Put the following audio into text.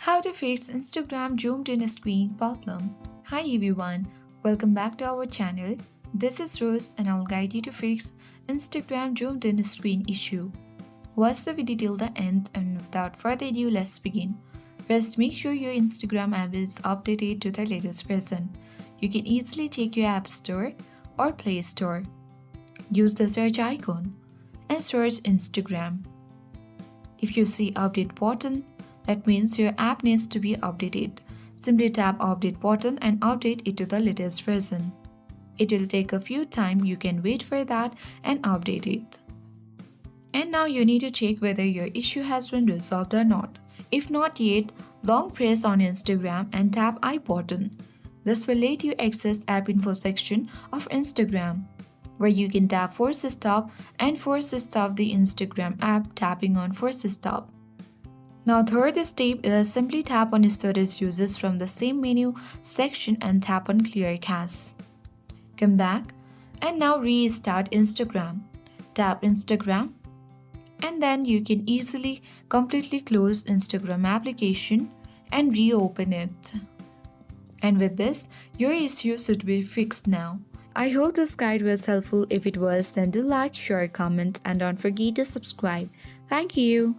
How to fix Instagram zoomed in screen problem. Hi everyone, welcome back to our channel. This is Rose and I'll guide you to fix Instagram zoomed in screen issue. Watch the video till the end and without further ado, let's begin. First, make sure your Instagram app is updated to the latest version. You can easily check your App Store or Play Store. Use the search icon and search Instagram. If you see update button, that means your app needs to be updated. Simply tap update button and update it to the latest version. It will take a few time, you can wait for that and update it. And now you need to check whether your issue has been resolved or not. If not yet, long press on Instagram and tap I button. This will let you access app info section of Instagram, where you can tap force stop and force stop the Instagram app tapping on force stop. Now third step is simply tap on storage uses from the same menu section and tap on clear cache. Come back and now restart Instagram. Tap Instagram and then you can easily completely close Instagram application and reopen it. And with this, your issue should be fixed now. I hope this guide was helpful. If it was, then do like, share, comment and don't forget to subscribe. Thank you.